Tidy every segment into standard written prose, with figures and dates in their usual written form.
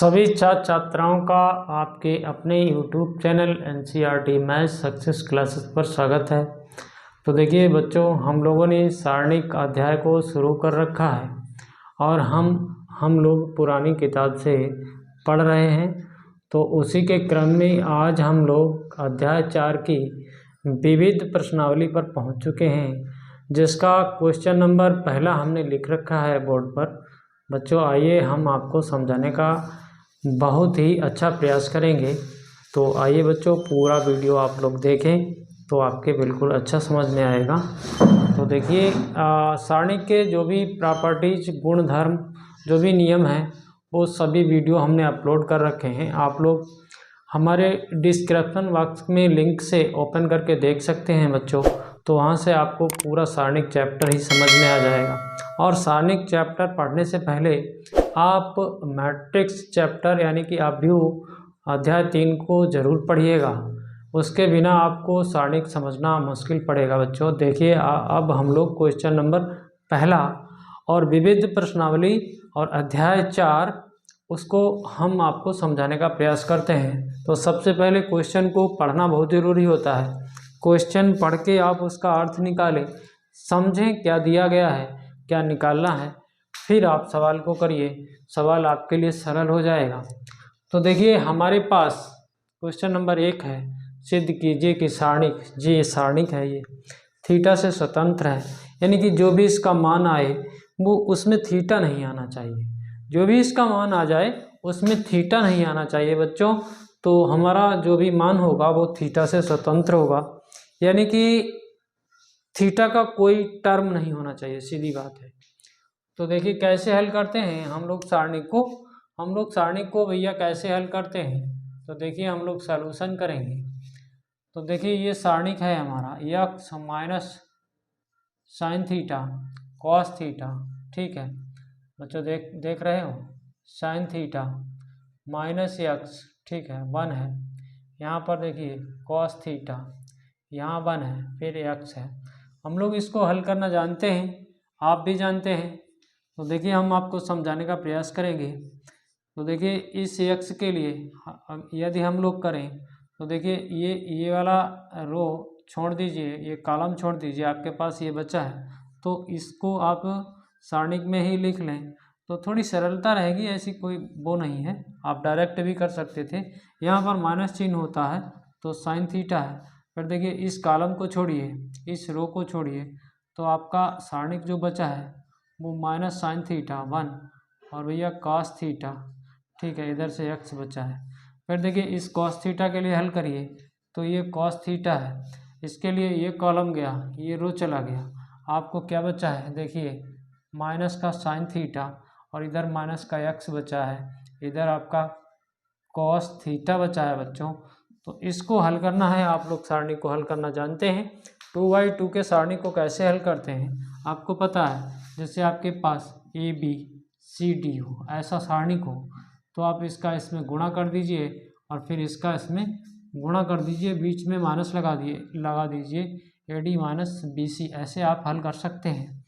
सभी छात्र छात्राओं का आपके अपने YouTube channel NCERT maths success classes पर स्वागत है। तो देखिए बच्चों, हम लोगों ने सारणिक अध्याय को शुरू कर रखा है और हम लोग पुरानी किताब से पढ़ रहे हैं। तो उसी के क्रम में आज हम लोग अध्याय 4 की विविध प्रश्नावली पर पहुंच चुके हैं, जिसका क्वेश्चन नंबर पहला हमने लिख रखा है बोर्ड पर। बच्चों आइए हम आपको समझाने का बहुत ही अच्छा प्रयास करेंगे। तो आइए बच्चों, पूरा वीडियो आप लोग देखें तो आपके बिल्कुल अच्छा समझ में आएगा। तो देखिए, सारणी के जो भी प्रॉपर्टीज, गुण धर्म, जो भी नियम हैं, वो सभी वीडियो हमने अपलोड कर रखे हैं। आप लोग हमारे डिस्क्रिप्शन बॉक्स में लिंक से ओपन करके देख सकते हैं बच्चों। तो वहाँ से आपको पूरा सारणिक चैप्टर ही समझ में आ जाएगा। और सारणिक चैप्टर पढ़ने से पहले आप मैट्रिक्स चैप्टर यानी कि अवयव अध्याय 3 को ज़रूर पढ़िएगा। उसके बिना आपको सारणिक समझना मुश्किल पड़ेगा बच्चों। देखिए, अब हम लोग क्वेश्चन नंबर पहला और विविध प्रश्नावली और अध्याय 4 उसको हम आपको समझाने का प्रयास करते हैं। तो सबसे पहले क्वेश्चन को पढ़ना बहुत ज़रूरी होता है। क्वेश्चन पढ़ के आप उसका अर्थ निकालें, समझें क्या दिया गया है, क्या निकालना है, फिर आप सवाल को करिए। सवाल आपके लिए सरल हो जाएगा। तो देखिए, हमारे पास क्वेश्चन नंबर 1 है, सिद्ध कीजिए कि सारणिक, जी ये सारणिक है, ये थीटा से स्वतंत्र है। यानी कि जो भी इसका मान आए वो उसमें थीटा नहीं आना चाहिए। जो भी इसका मान आ जाए उसमें थीटा नहीं आना चाहिए बच्चों। तो हमारा जो भी मान होगा वो थीटा से स्वतंत्र होगा, यानी कि थीटा का कोई टर्म नहीं होना चाहिए, सीधी बात है। तो देखिए कैसे हल करते हैं हम लोग सारणिक को भैया कैसे हल करते हैं। तो देखिए हम लोग सॉल्यूशन करेंगे। तो देखिए ये सारणिक है हमारा, x minus sine theta cos theta, ठीक है बच्चों, देख रहे हो, साइन थीटा माइनस यक्स, ठीक है 1 है। यहाँ पर देखिए कॉस थीटा, यहाँ 1 है, फिर यक्स है। हम लोग इसको हल करना जानते हैं, आप भी जानते हैं। तो देखिए हम आपको समझाने का प्रयास करेंगे। तो देखिए इस यक्स के लिए यदि हम लोग करें तो देखिए ये वाला रो छोड़ दीजिए, ये कॉलम छोड़ दीजिए, आपके पास ये बचा है। तो इसको आप सारणिक में ही लिख लें तो थोड़ी सरलता रहेगी। ऐसी कोई वो नहीं है, आप डायरेक्ट भी कर सकते थे। यहाँ पर माइनस चिन्ह होता है तो साइन थीटा है। फिर देखिए इस कॉलम को छोड़िए, इस रो को छोड़िए, तो आपका सारणिक जो बचा है वो माइनस साइन थीटा 1 और भैया कॉस थीटा, ठीक है, इधर से एक्स बचा है। फिर देखिए इस कॉस थीटा के लिए हल करिए तो ये कॉस थीटा है, इसके लिए ये कॉलम गया, ये रो चला गया, आपको क्या बचा है, देखिए माइनस का साइन थीटा और इधर माइनस का एक्स बचा है, इधर आपका कॉस थीटा बचा है बच्चों। तो इसको हल करना है। आप लोग सारणी को हल करना जानते हैं। 2/2 के सारणी को कैसे हल करते हैं आपको पता है। जैसे आपके पास ABCD हो, ऐसा सारणी हो, तो आप इसका इसमें गुणा कर दीजिए और फिर इसका इसमें गुणा कर दीजिए, बीच में माइनस लगा दीजिए AD माइनस BC, ऐसे आप हल कर सकते हैं।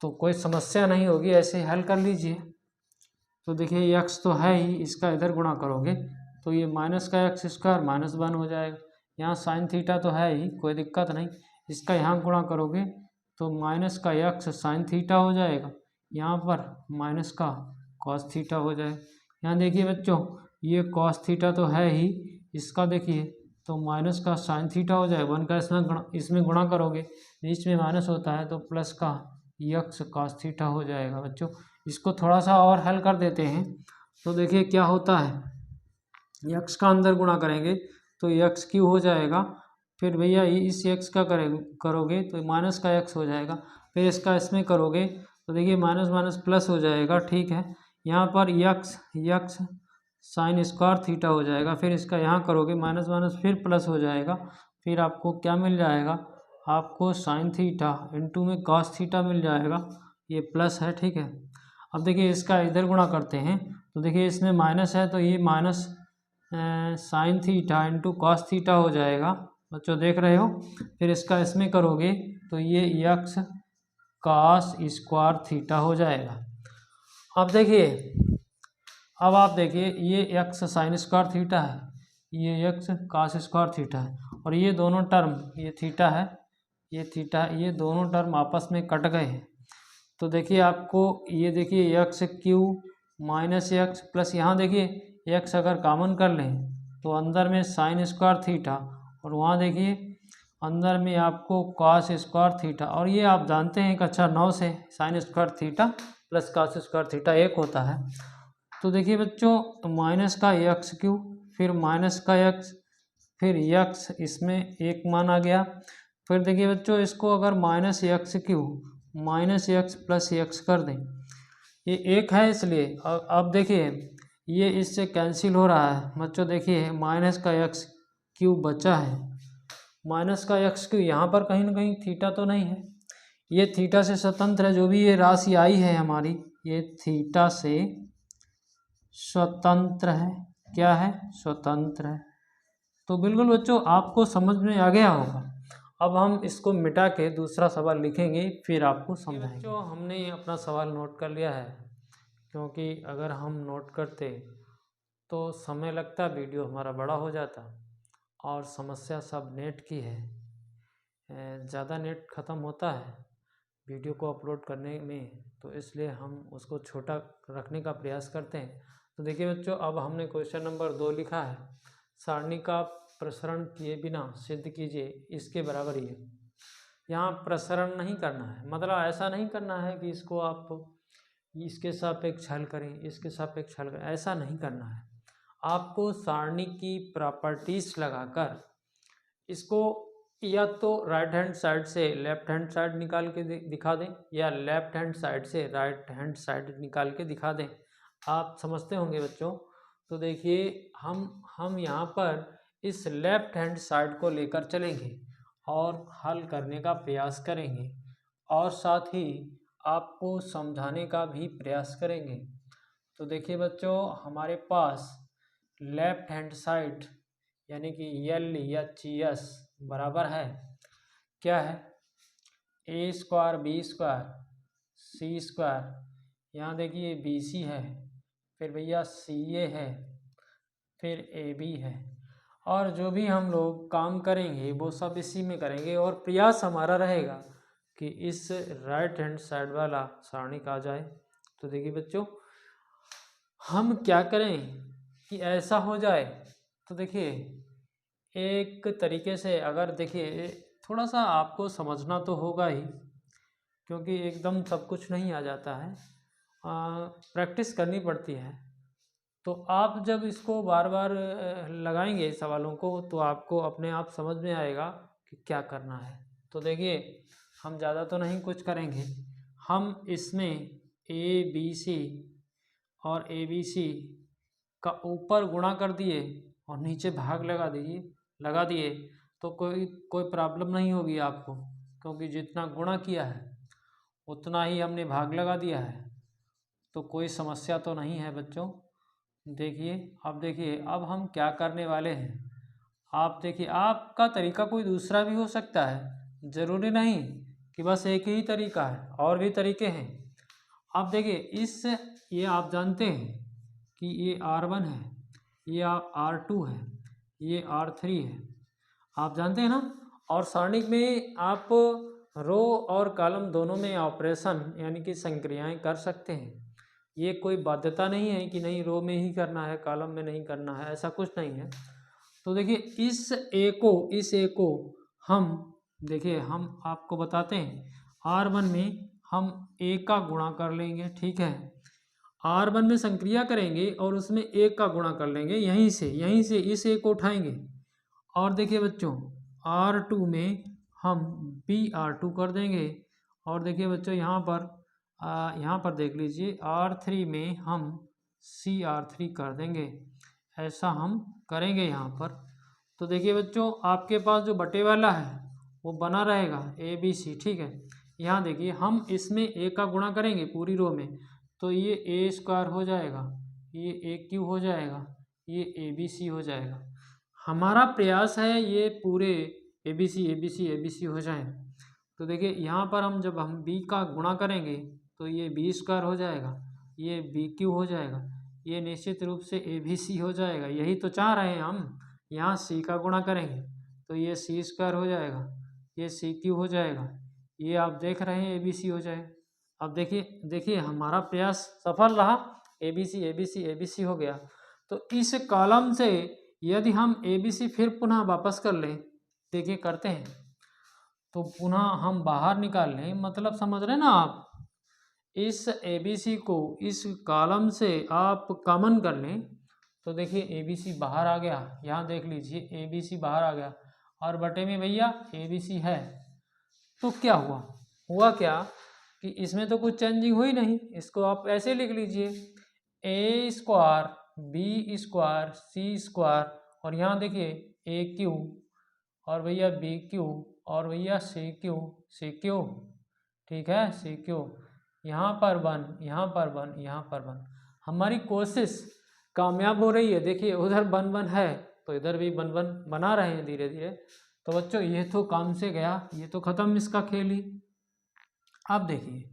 तो कोई समस्या नहीं होगी, ऐसे हल कर लीजिए। तो देखिए यक्स तो है ही, इसका इधर गुणा करोगे तो ये माइनस का एक्स स्क्वायर माइनस 1 हो जाएगा। यहाँ साइन थीटा तो है ही, कोई दिक्कत नहीं, इसका यहाँ गुणा करोगे तो माइनस का एक्स साइन थीटा हो जाएगा, यहाँ पर माइनस का कॉस थीटा हो जाएगा। यहाँ देखिए बच्चों, ये कॉस थीटा तो है ही, इसका देखिए तो माइनस का साइन थीटा हो जाएगा, 1 का इसमें गुणा करोगे, बीच में माइनस होता है तो प्लस का यक्स कॉस थीटा हो जाएगा बच्चों। इसको थोड़ा सा और हल कर देते हैं। तो देखिए क्या होता है, यक्स का अंदर गुणा करेंगे तो यक्स क्यू हो जाएगा, फिर भैया इस यक्स का करोगे तो माइनस का एक्स हो जाएगा, फिर इसका इसमें करोगे तो देखिए माइनस माइनस प्लस हो जाएगा, ठीक है। यहाँ पर यक्स साइन स्क्वायर थीटा हो जाएगा, फिर इसका यहाँ करोगे माइनस माइनस फिर प्लस हो जाएगा, फिर आपको क्या मिल जाएगा, आपको साइन थीटा इंटू में कॉस थीटा मिल जाएगा, ये प्लस है, ठीक है। अब देखिए इसका इधर गुणा करते हैं तो देखिए इसमें माइनस है तो ये minus sine theta into cos theta हो जाएगा बच्चों, देख रहे हो। फिर इसका इसमें करोगे तो ये यक्स कॉस स्क्वायर थीटा हो जाएगा। अब देखिए अब आप देखिए ये x साइन स्क्वायर थीटा है, ये x cos स्क्वायर थीटा है, और ये दोनों टर्म, ये थीटा है, ये थीटा है, ये दोनों टर्म आपस में कट गए हैं। तो देखिए आपको ये देखिए x Q minus x plus यहाँ देखिए एक्स अगर कॉमन कर लें तो अंदर में साइन स्क्वायर थीटा, और वहाँ देखिए अंदर में आपको कॉस स्क्वायर थीटा, और ये आप जानते हैं कक्षा 9 से sine square theta plus cos square theta एक होता है। तो देखिए बच्चों, तो माइनस का एक्स क्यू, फिर माइनस का एक्स, फिर एक्स इसमें एक मान आ गया। फिर देखिए बच्चों, इसको अगर minus x Q minus x plus x कर दें, ये एक है इसलिए अब देखिए ये इससे कैंसिल हो रहा है बच्चों। देखिए माइनस का एक्स क्यू बचा है, माइनस का एक्स क्यू यहाँ पर कहीं ना कहीं थीटा तो नहीं है, ये थीटा से स्वतंत्र है। जो भी ये राशि आई है हमारी, ये थीटा से स्वतंत्र है। क्या है? स्वतंत्र है। तो बिल्कुल बच्चों आपको समझ में आ गया होगा। अब हम इसको मिटा के दूसरा सवाल लिखेंगे, फिर आपको समझाएंगे। बच्चों हमने अपना सवाल नोट कर लिया है, क्योंकि अगर हम नोट करते तो समय लगता, वीडियो हमारा बड़ा हो जाता, और समस्या सब नेट की है। ज़्यादा नेट ख़त्म होता है वीडियो को अपलोड करने में, तो इसलिए हम उसको छोटा रखने का प्रयास करते हैं। तो देखिए बच्चों, अब हमने क्वेश्चन नंबर 2 लिखा है, सारणी का प्रसरण किए बिना सिद्ध कीजिए इसके बराबर ये। यहाँ प्रसरण नहीं करना है, मतलब ऐसा नहीं करना है कि इसको आप इसके सापेक्ष हल करें, इसके सापेक्ष हल करें, ऐसा नहीं करना है। आपको सारणी की प्रॉपर्टीज लगाकर इसको या तो राइट हैंड साइड से लेफ्ट हैंड साइड निकाल के दिखा दें, या लेफ्ट हैंड साइड से राइट हैंड साइड निकाल के दिखा दें। आप समझते होंगे बच्चों। तो देखिए हम यहाँ पर इस लेफ्ट हैंड साइड को लेकर चलेंगे और हल करने का प्रयास करेंगे, और साथ ही आपको समझाने का भी प्रयास करेंगे। तो देखिए बच्चों, हमारे पास लेफ्ट हैंड साइड यानी कि यल या चीएस बराबर है, क्या है? ए स्क्वायर बी स्क्वायर सी स्क्वायर, यहाँ देखिए बी सी है, फिर भैया सी ए है, फिर ए बी है, और जो भी हम लोग काम करेंगे वो सब इसी में करेंगे, और प्रयास हमारा रहेगा कि इस राइट हैंड साइड वाला सारणी का आ जाए। तो देखिए बच्चों, हम क्या करें कि ऐसा हो जाए। तो देखिए एक तरीके से, अगर देखिए थोड़ा सा आपको समझना तो होगा ही, क्योंकि एकदम सब कुछ नहीं आ जाता है, प्रैक्टिस करनी पड़ती है। तो आप जब इसको बार बार लगाएंगे सवालों को, तो आपको अपने आप समझ में आएगा कि क्या करना है। तो देखिए हम ज़्यादा तो नहीं कुछ करेंगे, हम इसमें ए बी सी और ए बी सी का ऊपर गुणा कर दिए और नीचे भाग लगा दिए तो कोई प्रॉब्लम नहीं होगी आपको, क्योंकि जितना गुणा किया है उतना ही हमने भाग लगा दिया है, तो कोई समस्या तो नहीं है बच्चों। देखिए अब हम क्या करने वाले हैं। आप देखिए, आपका तरीका कोई दूसरा भी हो सकता है, ज़रूरी नहीं कि बस एक ही तरीका है, और भी तरीके हैं। आप देखिए ये आप जानते हैं कि ये R1 है, ये R2 है, ये R3 है, आप जानते हैं ना। और सारणी में आप रो और कॉलम दोनों में ऑपरेशन यानी कि संक्रियाएं कर सकते हैं। ये कोई बाध्यता नहीं है कि नहीं रो में ही करना है कॉलम में नहीं करना है, ऐसा कुछ नहीं है। तो देखिए इस ए को हम देखिए हम आपको बताते हैं, R1 में हम ए का गुणा कर लेंगे, ठीक है। R1 में संक्रिया करेंगे और उसमें ए का गुणा कर लेंगे, यहीं से इस ए को उठाएंगे। और देखिए बच्चों R2 में हम BR2 कर देंगे, और देखिए बच्चों यहाँ पर देख लीजिए R3 में हम CR3 कर देंगे, ऐसा हम करेंगे यहाँ पर। तो देखिए बच्चों, आपके पास जो बटे वाला है वो बना रहेगा ABC, ठीक है। यहाँ देखिए हम इसमें ए का गुणा करेंगे पूरी रो में, तो ये ए स्क्वायर हो जाएगा, ये ए क्यू हो जाएगा, ये ABC हो जाएगा। हमारा प्रयास है ये पूरे ABC हो जाए। तो देखिए यहाँ पर जब हम B का गुणा करेंगे तो ये B स्क्वायर हो जाएगा, ये BQ हो जाएगा, ये निश्चित रूप से ABC हो जाएगा। यही तो चाह रहे हैं हम। यहाँ C का गुणा करेंगे तो ये C² हो जाएगा, ये CQ हो जाएगा, ये आप देख रहे हैं ABC हो जाएगा। अब देखिए हमारा प्रयास सफल रहा, ABC ABC ABC हो गया। तो इस कॉलम से यदि हम ABC फिर पुनः वापस कर लें, देखिए करते हैं, तो पुनः हम बाहर निकाल लें, मतलब समझ रहे हैं ना आप। इस ABC को इस कॉलम से आप कॉमन कर लें तो देखिए ABC बाहर आ गया, यहाँ देख लीजिए ABC बाहर आ गया और बटे में भैया ABC है। तो क्या हुआ क्या कि इसमें तो कुछ चेंजिंग हुई नहीं। इसको आप ऐसे लिख लीजिए A² B² C² और यहाँ देखिए AQ और भैया BQ और भैया CQ, ठीक है, CQ, यहाँ पर 1, यहाँ पर 1, यहाँ पर 1। हमारी कोशिश कामयाब हो रही है। देखिए उधर 1 1 है तो इधर भी 1 1 बना रहे हैं धीरे धीरे। तो बच्चों ये तो काम से गया, ये तो खत्म इसका खेल ही। अब देखिए,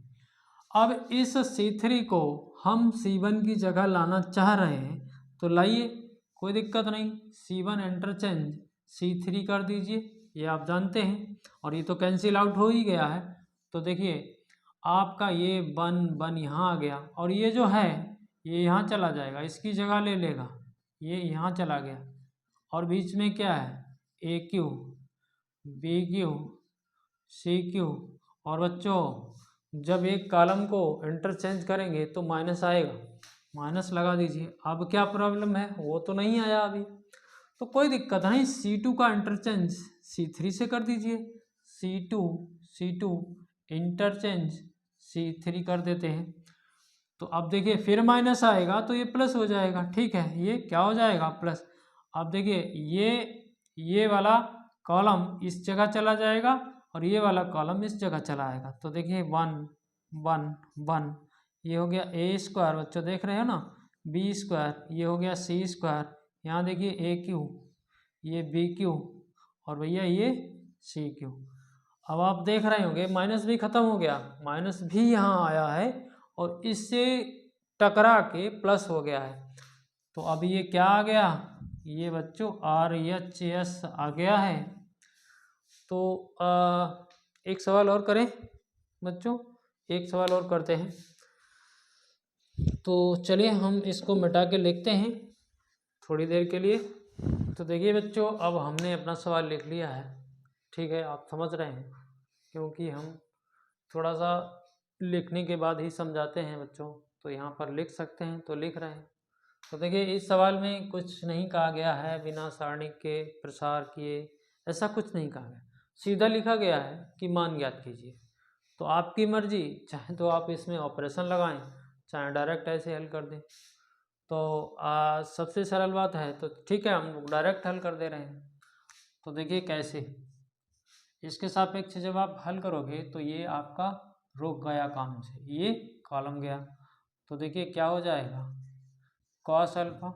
अब इस C3 को हम C1 की जगह लाना चाह रहे हैं तो लाइए, कोई दिक्कत नहीं। C1 इंटरचेंज C3 कर दीजिए, ये आप जानते हैं, और ये तो कैंसिल आउट हो ही गया है। तो देखिए आपका ये 1 1 यहाँ आ गया और ये जो है ये यहाँ चला जाएगा, इसकी जगह ले लेगा, ये यहाँ चला गया और बीच में क्या है AQ BQ CQ। और बच्चों जब एक कॉलम को इंटरचेंज करेंगे तो माइनस आएगा, माइनस लगा दीजिए। अब क्या प्रॉब्लम है, वो तो नहीं आया अभी, तो कोई दिक्कत नहीं। C2 का इंटरचेंज C3 से कर दीजिए, C2 इंटरचेंज C3 कर देते हैं। तो अब देखिए फिर माइनस आएगा तो ये प्लस हो जाएगा, ठीक है, ये क्या हो जाएगा प्लस। अब देखिए ये वाला कॉलम इस जगह चला जाएगा और ये वाला कॉलम इस जगह चला आएगा। तो देखिए 1 1 1 ये हो गया A², बच्चों देख रहे हो ना, B², ये हो गया C², यहाँ देखिए AQ, ये BQ और भैया ये CQ। अब आप देख रहे होंगे माइनस भी खत्म हो गया, माइनस भी यहाँ आया है और इससे टकरा के प्लस हो गया है। तो अब ये क्या आ गया, ये बच्चों RHS आ गया है। तो एक सवाल और करें बच्चों, एक सवाल और करते हैं। तो चलिए हम इसको मिटा के लिखते हैं थोड़ी देर के लिए। तो देखिए बच्चों, अब हमने अपना सवाल लिख लिया है, ठीक है, आप समझ रहे हैं, क्योंकि हम थोड़ा सा लिखने के बाद ही समझाते हैं बच्चों, तो यहाँ पर लिख सकते हैं तो लिख रहे हैं। तो देखिए इस सवाल में कुछ नहीं कहा गया है बिना सारणी के प्रसार किए, ऐसा कुछ नहीं कहा गया, सीधा लिखा गया है कि मान ज्ञात कीजिए। तो आपकी मर्जी, चाहे तो आप इसमें ऑपरेशन लगाएं, चाहे डायरेक्ट ऐसे हल कर दें। तो सबसे सरल बात है तो ठीक है, हम लोग डायरेक्ट हल कर दे रहे हैं। तो देखिए कैसे, इसके सापेक्ष जब आप हल करोगे तो ये आपका रुक गया काम से, ये कॉलम गया। तो देखिए क्या हो जाएगा, कॉस अल्फा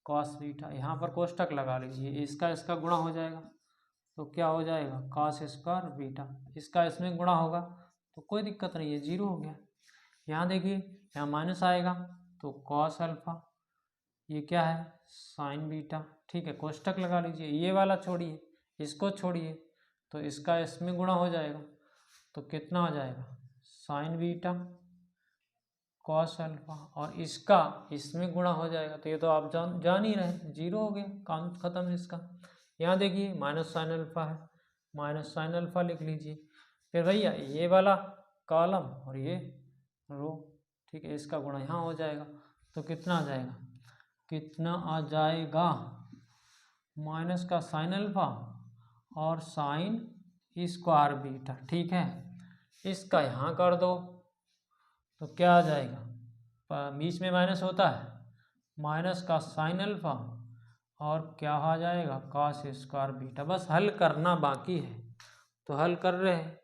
कॉस बीटा, यहाँ पर कोष्टक लगा लीजिए, इसका गुणा हो जाएगा तो क्या हो जाएगा cos² बीटा, इसका इसमें गुणा होगा तो कोई दिक्कत नहीं है, 0 हो गया। यहाँ देखिए यहाँ माइनस आएगा तो कॉस अल्फा, ये क्या है साइन बीटा, ठीक है, कोष्टक लगा लीजिए, ये वाला छोड़िए, इसको छोड़िए, तो इसका इसमें गुणा हो जाएगा तो कितना हो जाएगा साइन बीटा कॉस अल्फा, और इसका इसमें गुणा हो जाएगा। तो ये तो आप जान ही रहे, 0 हो गया, काम खत्म है इसका। यहाँ देखिए माइनस साइन अल्फा है, माइनस साइन अल्फा लिख लीजिए। फिर भैया ये वाला कॉलम और ये रो, ठीक है, इसका गुणा यहाँ हो जाएगा तो कितना आ जाएगा, कितना आ जाएगा माइनस का साइन अल्फा और साइन स्क्वायर बीटा, ठीक है, इसका यहाँ कर दो तो क्या आ जाएगा, बीच में माइनस होता है, माइनस का साइन अल्फा और क्या आ जाएगा कॉस स्क्वायर बीटा। बस हल करना बाकी है, तो हल कर रहे हैं,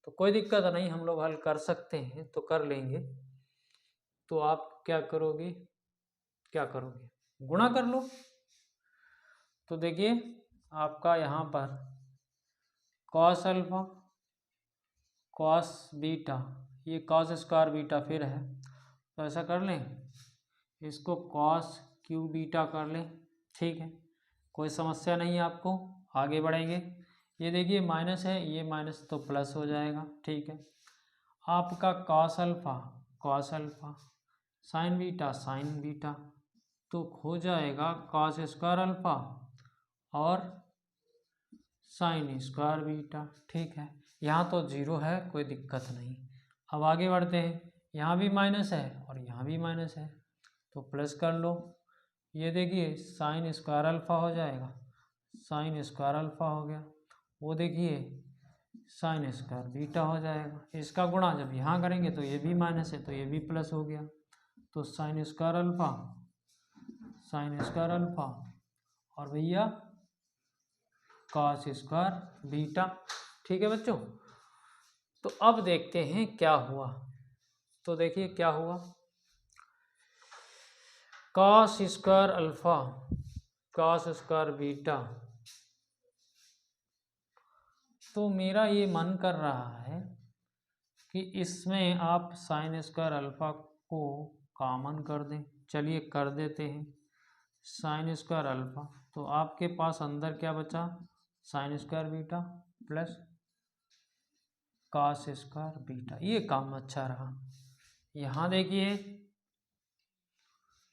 तो कोई दिक्कत नहीं, हम लोग हल कर सकते हैं तो कर लेंगे। तो आप क्या करोगे, गुणा कर लो। तो देखिए आपका यहाँ पर कॉस अल्फा कॉस बीटा, ये कॉस स्क्वायर बीटा फिर है, तो ऐसा कर लें इसको कॉस क्यू बीटा कर लें, ठीक है, कोई समस्या नहीं है आपको। आगे बढ़ेंगे। ये देखिए माइनस है, ये माइनस तो प्लस हो जाएगा, ठीक है। आपका कॉस अल्फा साइन बीटा तो हो जाएगा कॉस स्क्वायर अल्फा और साइन स्क्वायर बीटा, ठीक है। यहाँ तो जीरो है, कोई दिक्कत नहीं। अब आगे बढ़ते हैं। यहाँ भी माइनस है और यहाँ भी माइनस है, तो प्लस कर लो। ये देखिए साइन स्क्वायर अल्फा हो जाएगा, साइन स्क्वायर अल्फा हो गया। वो देखिए साइन स्क्वायर बीटा हो जाएगा। इसका गुणा जब यहाँ करेंगे तो ये भी माइनस है, तो ये भी प्लस हो गया। तो साइन स्क्वायर अल्फा और भैया कॉस स्क्वायर बीटा, ठीक है बच्चों। तो अब देखते हैं क्या हुआ। तो देखिए क्या हुआ, cos square alpha cos square beta. तो मेरा ये मन कर रहा है कि इसमें आप साइन स्क्वायर अल्फा को कॉमन कर दें। चलिए कर देते हैं, साइन स्क्वायर अल्फा। तो आपके पास अंदर क्या बचा, sine square beta plus cos square beta. ये काम अच्छा रहा। यहाँ देखिए,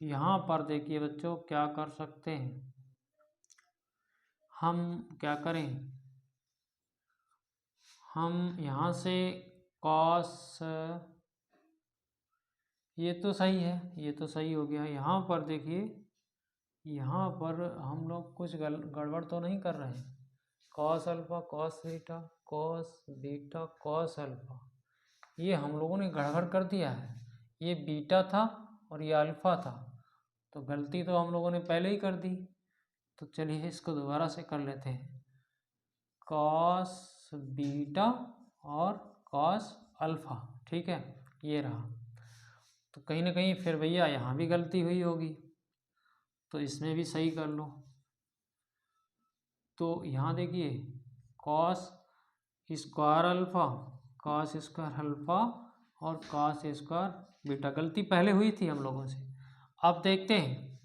यहाँ पर देखिए बच्चों क्या कर सकते हैं हम, क्या करें हम यहाँ से कॉस, ये तो सही है, ये तो सही हो गया। यहाँ पर देखिए, यहाँ पर हम लोग कुछ गड़बड़ तो नहीं कर रहे हैं। Cos alpha cos beta cos alpha, ये हम लोगों ने गड़बड़ कर दिया है। ये बीटा था और ये अल्फा था, तो गलती तो हम लोगों ने पहले ही कर दी। तो चलिए इसको दोबारा से कर लेते हैं, कॉस बीटा और कॉस अल्फा, ठीक है, ये रहा। तो कहीं ना कहीं फिर भैया यहाँ भी गलती हुई होगी, तो इसमें भी सही कर लो। तो यहाँ देखिए कॉस स्क्वायर अल्फा और कॉस स्क्वायर बीटा, गलती पहले हुई थी हम लोगों से। अब देखते हैं,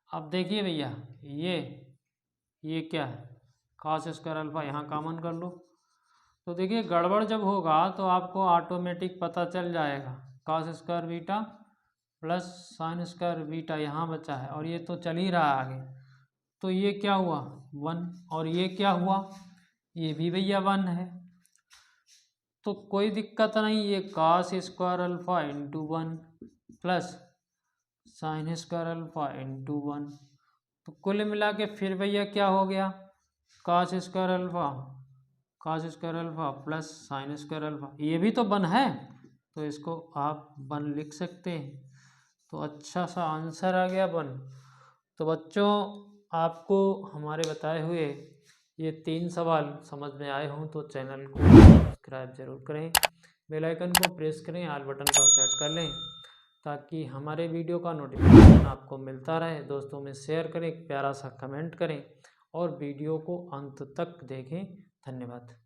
अब देखिए भैया ये क्या है, कॉस स्क्वायर अल्फा, यहाँ कॉमन कर लो। तो देखिए गड़बड़ जब होगा तो आपको ऑटोमेटिक पता चल जाएगा। Cos square beta plus sine square beta यहाँ बचा है, और ये तो चल ही रहा है आगे। तो ये क्या हुआ 1, और ये क्या हुआ, ये भी भैया 1 है। तो कोई दिक्कत नहीं, ये cos square alpha into 1 plus sine square alpha into 1। तो कुल मिला के फिर भैया क्या हो गया, cos square alpha plus sine square alpha, ये भी तो 1 है, तो इसको आप 1 लिख सकते हैं। तो अच्छा सा आंसर आ गया 1। तो बच्चों आपको हमारे बताए हुए ये 3 सवाल समझ में आए हों तो चैनल को सब्सक्राइब जरूर करें, बेल आइकन को प्रेस करें, ऑल बटन पर सेट कर लें, ताकि हमारे वीडियो का नोटिफिकेशन आपको मिलता रहे। दोस्तों में शेयर करें, एक प्यारा सा कमेंट करें और वीडियो को अंत तक देखें। धन्यवाद।